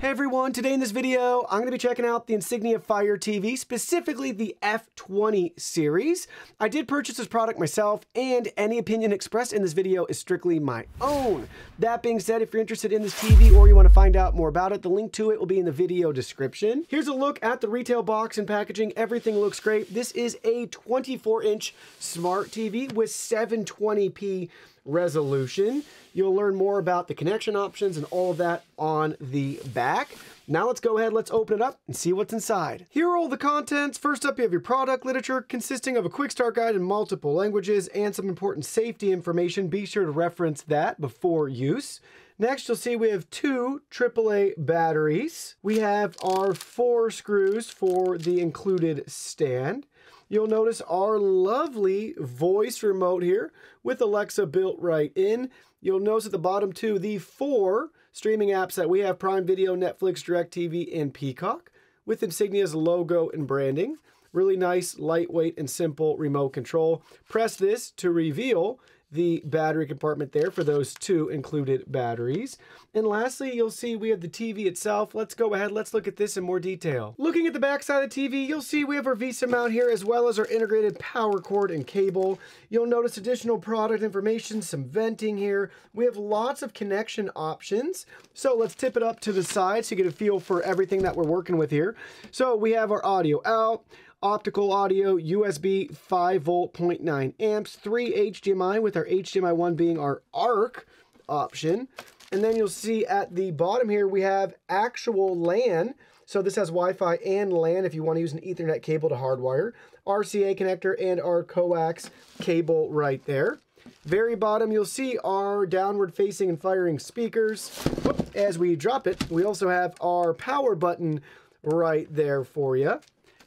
Hey everyone, today in this video, I'm going to be checking out the Insignia Fire TV, specifically the F20 series. I did purchase this product myself, and any opinion expressed in this video is strictly my own. That being said, if you're interested in this TV or you want to find out more about it, the link to it will be in the video description. Here's a look at the retail box and packaging. Everything looks great. This is a 24-inch smart TV with 720p resolution. You'll learn more about the connection options and all of that on the back. Now let's go ahead, let's open it up and see what's inside. Here are all the contents. First up, you have your product literature consisting of a quick start guide in multiple languages and some important safety information. Be sure to reference that before use. Next, you'll see we have two AAA batteries. We have our 4 screws for the included stand. You'll notice our lovely voice remote here with Alexa built right in. You'll notice at the bottom too, the 4 streaming apps that we have: Prime Video, Netflix, DirecTV, and Peacock, with Insignia's logo and branding. Really nice, lightweight, and simple remote control. Press this to reveal the battery compartment there for those 2 included batteries. And lastly, you'll see we have the TV itself. Let's go ahead, let's look at this in more detail. Looking at the back side of the TV, you'll see we have our VESA mount here, as well as our integrated power cord and cable. You'll notice additional product information, some venting here. We have lots of connection options. So let's tip it up to the side so you get a feel for everything that we're working with here. So we have our audio out, optical audio, USB 5 volt 0.9 amps, 3 HDMI, with our HDMI 1 being our ARC option. And then you'll see at the bottom here, we have actual LAN. So this has Wi-Fi and LAN if you want to use an Ethernet cable to hardwire. RCA connector and our coax cable right there. Very bottom, you'll see our downward facing and firing speakers. Whoop, as we drop it, we also have our power button right there for you.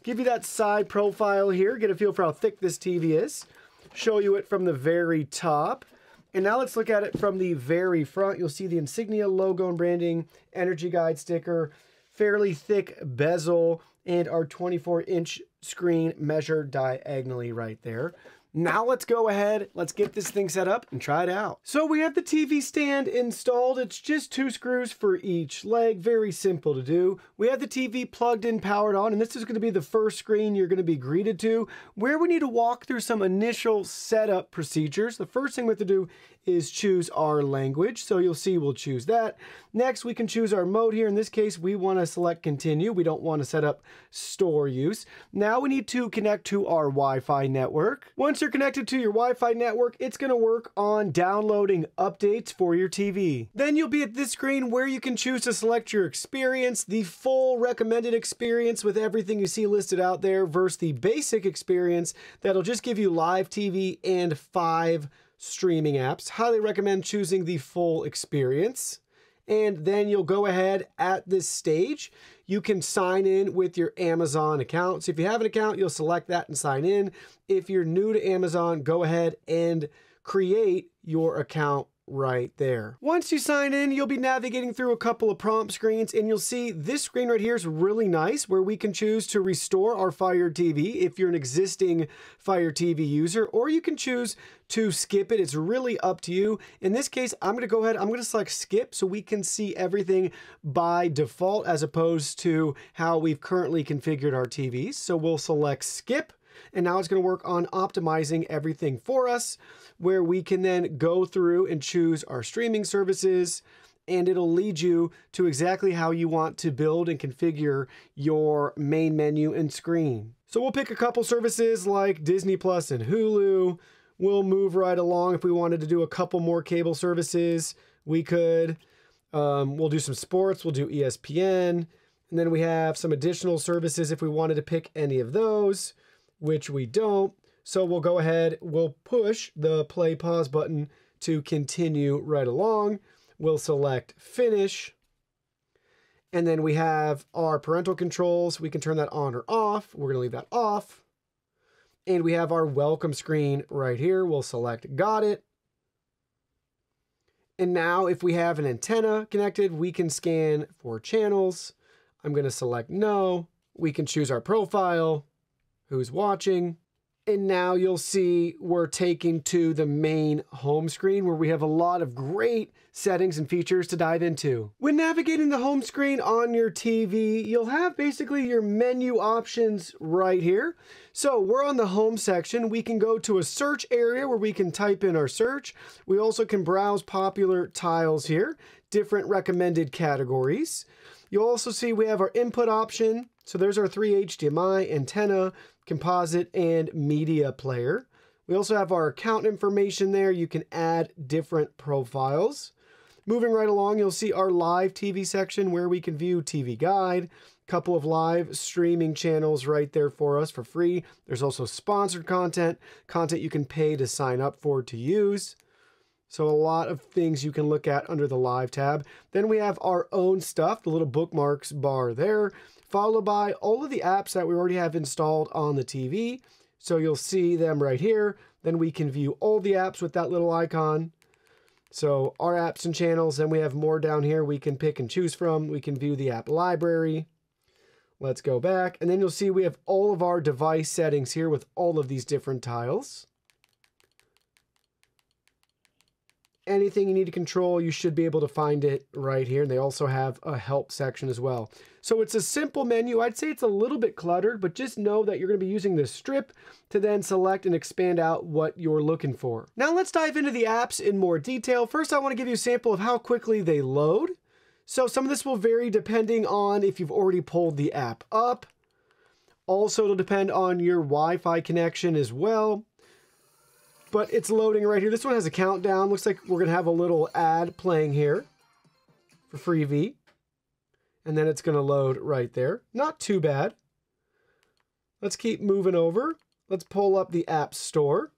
Give you that side profile here, get a feel for how thick this TV is. Show you it from the very top. And now let's look at it from the very front. You'll see the Insignia logo and branding, energy guide sticker, fairly thick bezel, and our 24-inch screen measured diagonally right there. Now let's go ahead, let's get this thing set up and try it out. So we have the TV stand installed. It's just 2 screws for each leg, very simple to do. We have the TV plugged in, powered on, and this is going to be the first screen you're going to be greeted to, where we need to walk through some initial setup procedures. The first thing we have to do is choose our language. So you'll see we'll choose that. Next, we can choose our mode here. In this case, we want to select continue. We don't want to set up store use. Now we need to connect to our Wi-Fi network. Once you're connected to your Wi-Fi network, it's going to work on downloading updates for your TV. Then you'll be at this screen where you can choose to select your experience, the full recommended experience with everything you see listed out there, versus the basic experience that'll just give you live TV and 5 streaming apps. Highly recommend choosing the full experience. And then you'll go ahead at this stage. You can sign in with your Amazon account. So if you have an account, you'll select that and sign in. If you're new to Amazon, go ahead and create your account right there. Once you sign in, you'll be navigating through a couple of prompt screens, and you'll see this screen right here is really nice, where we can choose to restore our Fire TV if you're an existing Fire TV user, or you can choose to skip it. It's really up to you. In this case, I'm going to go ahead, I'm going to select skip so we can see everything by default as opposed to how we've currently configured our TVs. So we'll select skip. And now it's going to work on optimizing everything for us, where we can then go through and choose our streaming services, and it'll lead you to exactly how you want to build and configure your main menu and screen. So we'll pick a couple services like Disney Plus and Hulu. We'll move right along. If we wanted to do a couple more cable services, we could. We'll do some sports. We'll do ESPN. And then we have some additional services if we wanted to pick any of those, which we don't. So we'll go ahead, we'll push the play pause button to continue right along. We'll select finish. And then we have our parental controls. We can turn that on or off. We're gonna leave that off. And we have our welcome screen right here. We'll select got it. And now if we have an antenna connected, we can scan for channels. I'm gonna select no. We can choose our profile, who's watching, And now you'll see we're taken to the main home screen where we have a lot of great settings and features to dive into. When navigating the home screen on your TV, you'll have basically your menu options right here. So we're on the home section. We can go to a search area where we can type in our search. We also can browse popular tiles here, different recommended categories. You'll also see we have our input option. So there's our 3 HDMI, antenna, composite, and media player. We also have our account information there. You can add different profiles. Moving right along, you'll see our live TV section where we can view TV Guide, a couple of live streaming channels right there for us for free. There's also sponsored content you can pay to sign up for to use. So a lot of things you can look at under the live tab. Then we have our own stuff, the little bookmarks bar there, followed by all of the apps that we already have installed on the TV. So you'll see them right here. Then we can view all the apps with that little icon. So our apps and channels, then we have more down here we can pick and choose from. We can view the app library. Let's go back. And then you'll see we have all of our device settings here with all of these different tiles. Anything you need to control, you should be able to find it right here. And they also have a help section as well. So it's a simple menu. I'd say it's a little bit cluttered, but just know that you're going to be using this strip to then select and expand out what you're looking for. Now let's dive into the apps in more detail. First, I want to give you a sample of how quickly they load. So some of this will vary depending on if you've already pulled the app up. Also, it'll depend on your Wi-Fi connection as well. But it's loading right here. This one has a countdown. Looks like we're going to have a little ad playing here for Freevee. And then it's going to load right there. Not too bad. Let's keep moving over. Let's pull up the App Store.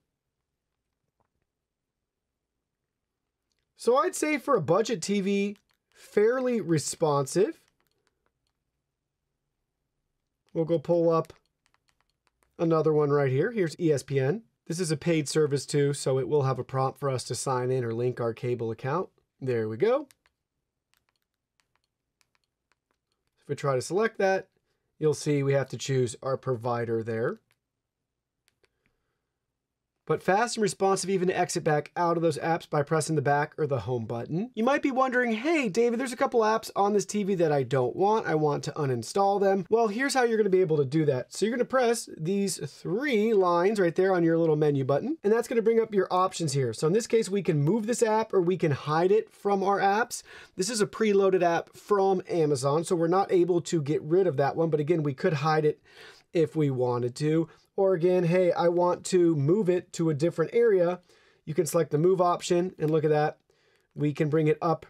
So I'd say for a budget TV, fairly responsive. We'll go pull up another one right here. Here's ESPN. This is a paid service too, so it will have a prompt for us to sign in or link our cable account. There we go. If we try to select that, you'll see we have to choose our provider there. But fast and responsive even to exit back out of those apps by pressing the back or the home button. You might be wondering, hey, David, there's a couple apps on this TV that I don't want. I want to uninstall them. Well, here's how you're going to be able to do that. So you're going to press these 3 lines right there on your little menu button, and that's going to bring up your options here. So in this case, we can move this app or we can hide it from our apps. This is a preloaded app from Amazon, so we're not able to get rid of that one. But again, we could hide it if we wanted to. Or again, hey, I want to move it to a different area. You can select the move option and look at that. We can bring it up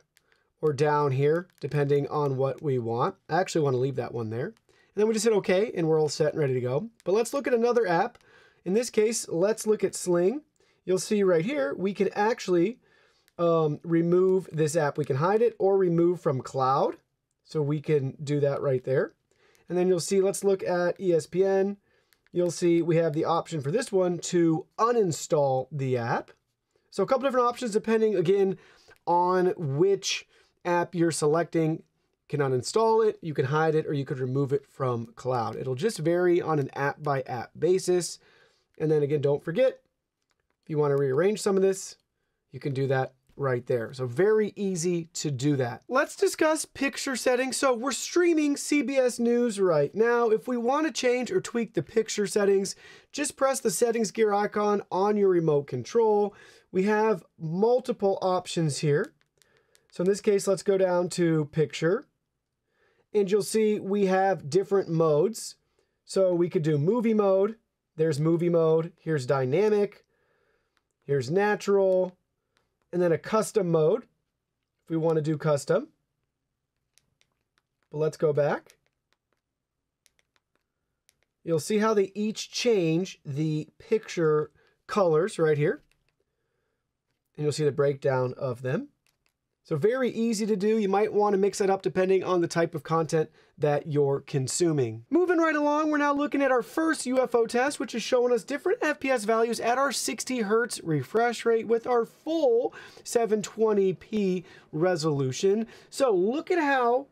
or down here, depending on what we want. I actually want to leave that one there. And then we just hit OK and we're all set and ready to go. But let's look at another app. In this case, let's look at Sling. You'll see right here, we can actually remove this app. We can hide it or remove from cloud. So we can do that right there. And then you'll see, let's look at ESPN. You'll see we have the option for this one to uninstall the app. So a couple different options depending, again, on which app you're selecting. You can uninstall it, you can hide it, or you could remove it from cloud. It'll just vary on an app-by-app basis. And then again, don't forget, if you want to rearrange some of this, you can do that right there. So very easy to do that. Let's discuss picture settings. So we're streaming CBS News right now. If we want to change or tweak the picture settings, just press the settings gear icon on your remote control. We have multiple options here. So in this case, let's go down to picture. And you'll see we have different modes. So we could do movie mode. There's movie mode. Here's dynamic. Here's natural. And then a custom mode, if we want to do custom. But let's go back. You'll see how they each change the picture colors right here. And you'll see the breakdown of them. So very easy to do. You might want to mix it up depending on the type of content that you're consuming. Moving right along, we're now looking at our first UFO test, which is showing us different FPS values at our 60 Hertz refresh rate with our full 720p resolution. So look at how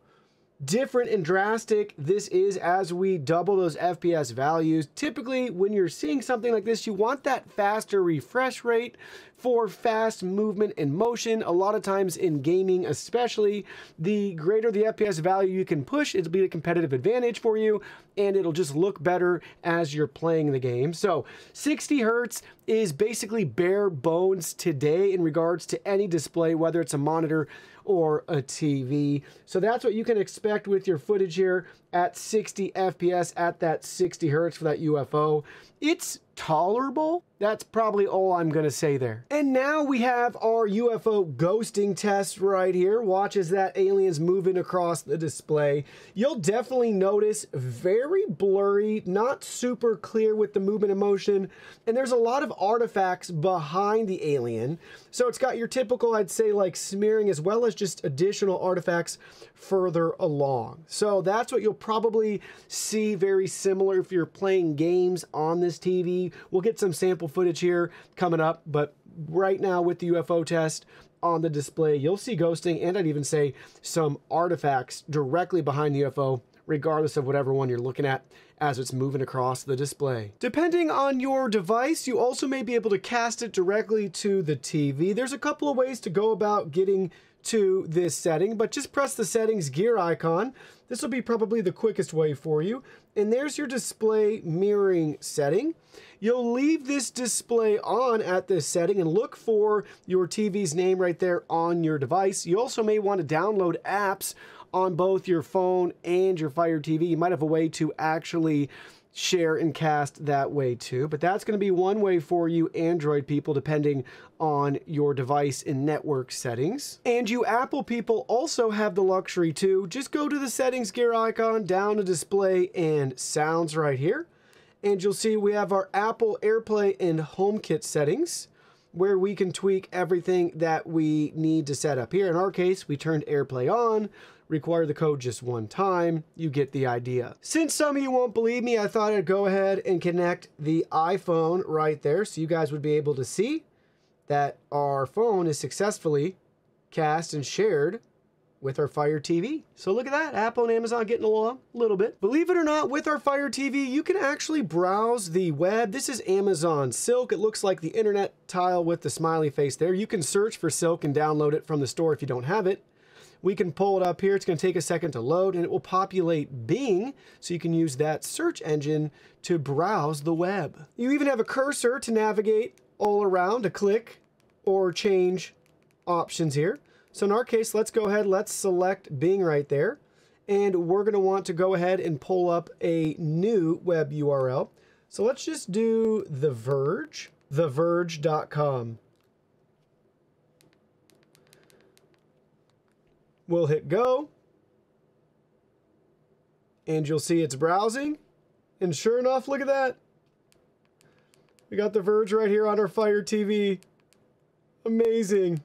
different and drastic this is as we double those FPS values. Typically, when you're seeing something like this, you want that faster refresh rate for fast movement and motion. A lot of times in gaming especially, the greater the FPS value you can push, it'll be a competitive advantage for you, and it'll just look better as you're playing the game. So 60 hertz is basically bare bones today in regards to any display, whether it's a monitor or a TV. So that's what you can expect with your footage here at 60 FPS at that 60 hertz for that UFO. It's tolerable. That's probably all I'm gonna say there. And now we have our UFO ghosting test right here. Watch as that alien's moving across the display. You'll definitely notice very blurry, not super clear with the movement and motion. And there's a lot of artifacts behind the alien. So it's got your typical, I'd say, like smearing, as well as just additional artifacts further along. So that's what you'll probably see very similar if you're playing games on this TV. We'll get some sample footage here coming up, but right now with the UFO test on the display, you'll see ghosting, and I'd even say some artifacts directly behind the UFO, regardless of whatever one you're looking at as it's moving across the display. Depending on your device, you also may be able to cast it directly to the TV. There's a couple of ways to go about getting to this setting, but just press the settings gear icon. This will be probably the quickest way for you. And there's your display mirroring setting. You'll leave this display on at this setting and look for your TV's name right there on your device. You also may want to download apps on both your phone and your Fire TV. You might have a way to actually share and cast that way too, but that's going to be one way for you Android people, depending on your device and network settings. And you Apple people also have the luxury too. Just go to the settings gear icon, down to display and sounds right here, and you'll see we have our Apple AirPlay and HomeKit settings, where we can tweak everything that we need to set up here. In our case, we turned AirPlay on, require the code just one time. You get the idea. Since some of you won't believe me, I thought I'd go ahead and connect the iPhone right there so you guys would be able to see that our phone is successfully cast and shared with our Fire TV. So look at that, Apple and Amazon getting along a little bit. Believe it or not, with our Fire TV, you can actually browse the web. This is Amazon Silk. It looks like the internet tile with the smiley face there. You can search for Silk and download it from the store if you don't have it. We can pull it up here. It's going to take a second to load, and it will populate Bing, so you can use that search engine to browse the web. You even have a cursor to navigate all around, to click or change options here. So in our case, let's go ahead, let's select Bing right there, and we're going to want to go ahead and pull up a new web URL. So let's just do The Verge, theverge.com. We'll hit go, and you'll see it's browsing, and sure enough, look at that. We got The Verge right here on our Fire TV. Amazing.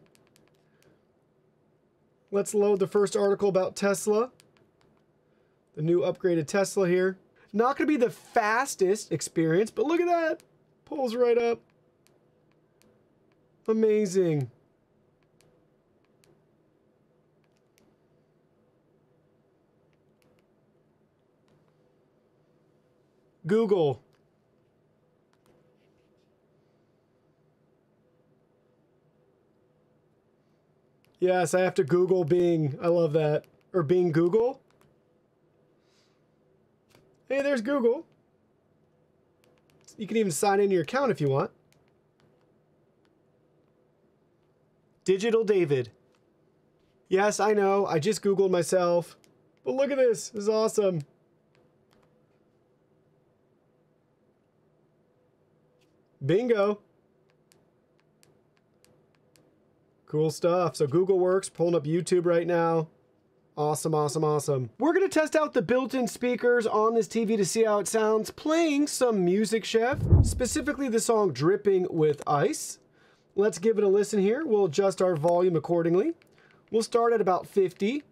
Let's load the first article about Tesla. The new upgraded Tesla here. Not going to be the fastest experience, but look at that. Pulls right up. Amazing. Google. Yes, I have to Google Bing. I love that. Or Bing Google. Hey, there's Google. You can even sign into your account if you want. Digital David. Yes, I know. I just Googled myself. But look at this. This is awesome. Bingo. Cool stuff. So Google works, pulling up YouTube right now. Awesome, awesome, awesome. We're going to test out the built-in speakers on this TV to see how it sounds, playing some music, Chef, specifically the song Dripping with Ice. Let's give it a listen here. We'll adjust our volume accordingly. We'll start at about 50.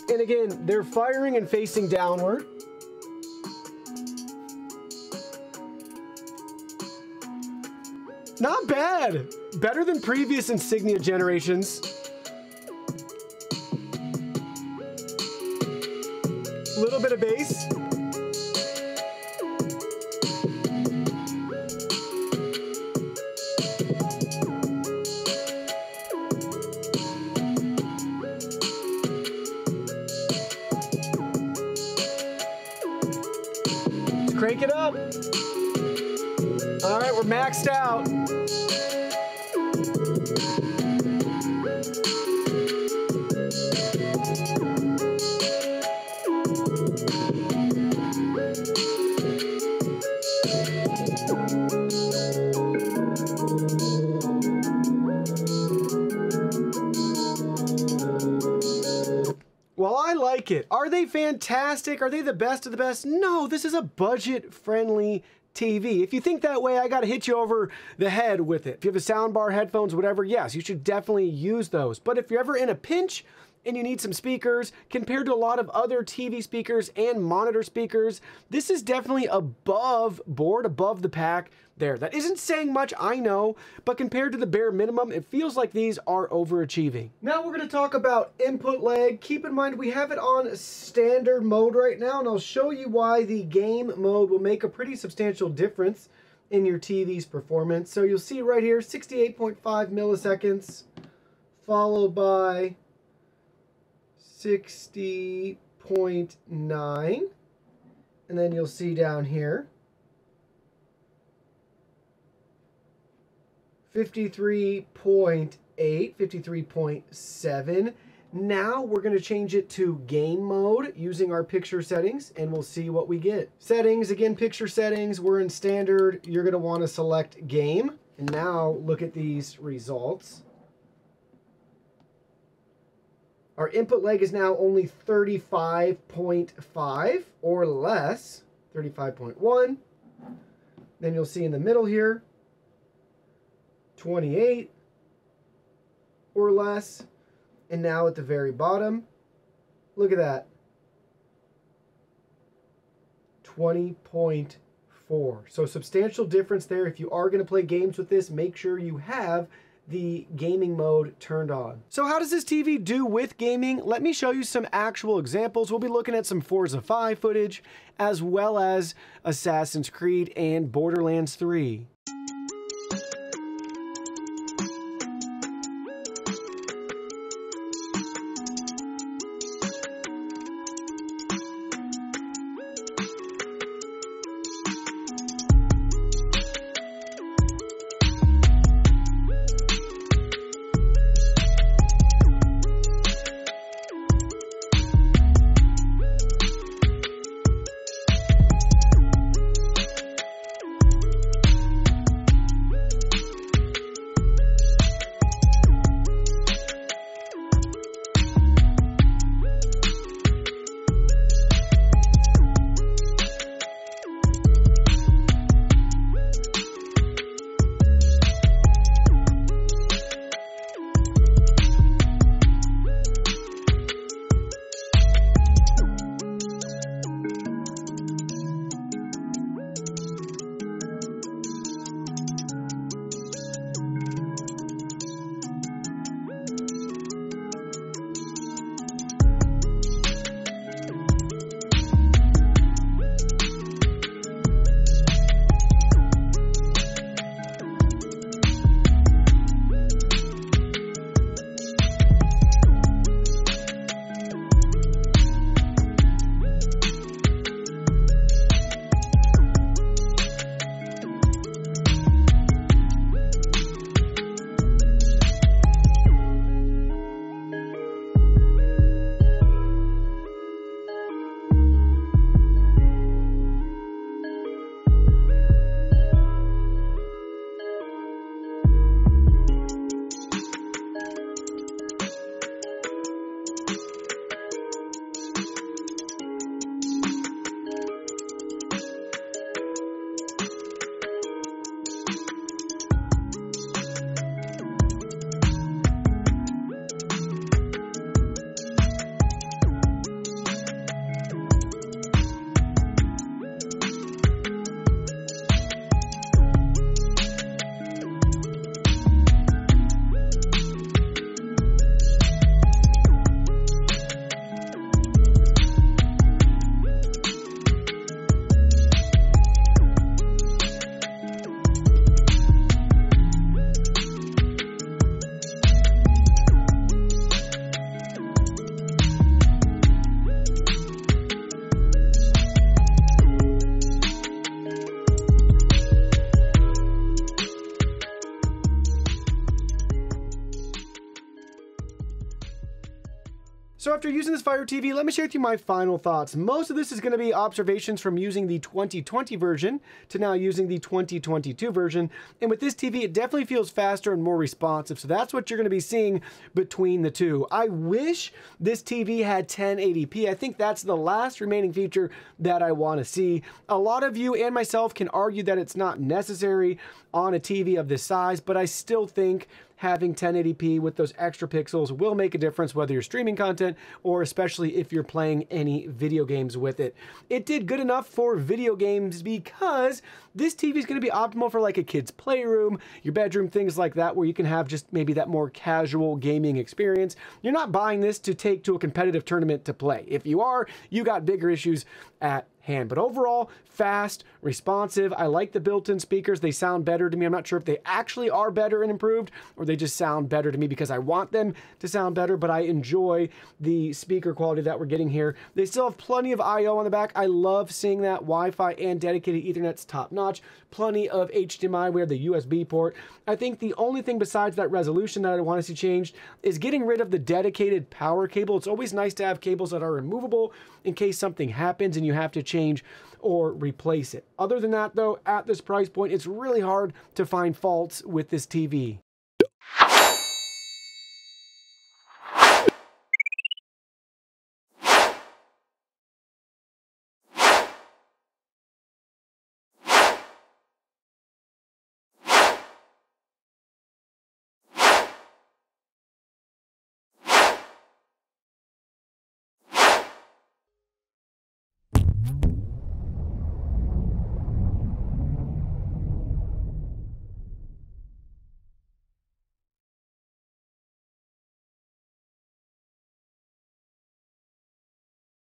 And again, they're firing and facing downward. Not bad. Better than previous Insignia generations. little bit of bass. Let's crank it up. All right, we're maxed out. Well, I like it. Are they fantastic? Are they the best of the best? No, this is a budget-friendly TV. If you think that way, I gotta hit you over the head with it. If you have a soundbar, headphones, whatever, yes, you should definitely use those. But if you're ever in a pinch and you need some speakers, compared to a lot of other TV speakers and monitor speakers, this is definitely above board, above the pack there. That isn't saying much, I know, but compared to the bare minimum, it feels like these are overachieving. Now we're gonna talk about input lag. Keep in mind, we have it on standard mode right now, and I'll show you why the game mode will make a pretty substantial difference in your TV's performance. So you'll see right here, 68.5 milliseconds, followed by 60.9, and then you'll see down here 53.8, 53.7. Now we're going to change it to game mode using our picture settings, and we'll see what we get. Settings, again, picture settings, we're in standard. You're going to want to select game. And now look at these results. Our input lag is now only 35.5 or less, 35.1. Then you'll see in the middle here, 28 or less. And now at the very bottom, look at that, 20.4. So substantial difference there. If you are going to play games with this, make sure you have the gaming mode turned on. So how does this TV do with gaming? Let me show you some actual examples. We'll be looking at some Forza 5 footage, as well as Assassin's Creed and Borderlands 3. So after using this Fire TV, let me share with you my final thoughts. Most of this is going to be observations from using the 2020 version to now using the 2022 version. And with this TV, it definitely feels faster and more responsive. So that's what you're going to be seeing between the two. I wish this TV had 1080p. I think that's the last remaining feature that I want to see. A lot of you and myself can argue that it's not necessary on a TV of this size, but I still think having 1080p with those extra pixels will make a difference, whether you're streaming content or especially if you're playing any video games with it. It did good enough for video games because this TV is going to be optimal for like a kid's playroom, your bedroom, things like that, where you can have just maybe that more casual gaming experience. You're not buying this to take to a competitive tournament to play. If you are, you got bigger issues at hand. But overall, fast, responsive. I like the built-in speakers. They sound better to me. I'm not sure if they actually are better and improved or they just sound better to me because I want them to sound better, but I enjoy the speaker quality that we're getting here. They still have plenty of I/O on the back. I love seeing that. Wi-Fi and dedicated Ethernet's top-notch. Plenty of HDMI. We have the USB port. I think the only thing besides that resolution that I want to see changed is getting rid of the dedicated power cable. It's always nice to have cables that are removable in case something happens and you have to change or replace it. Other than that, though, at this price point, it's really hard to find faults with this TV.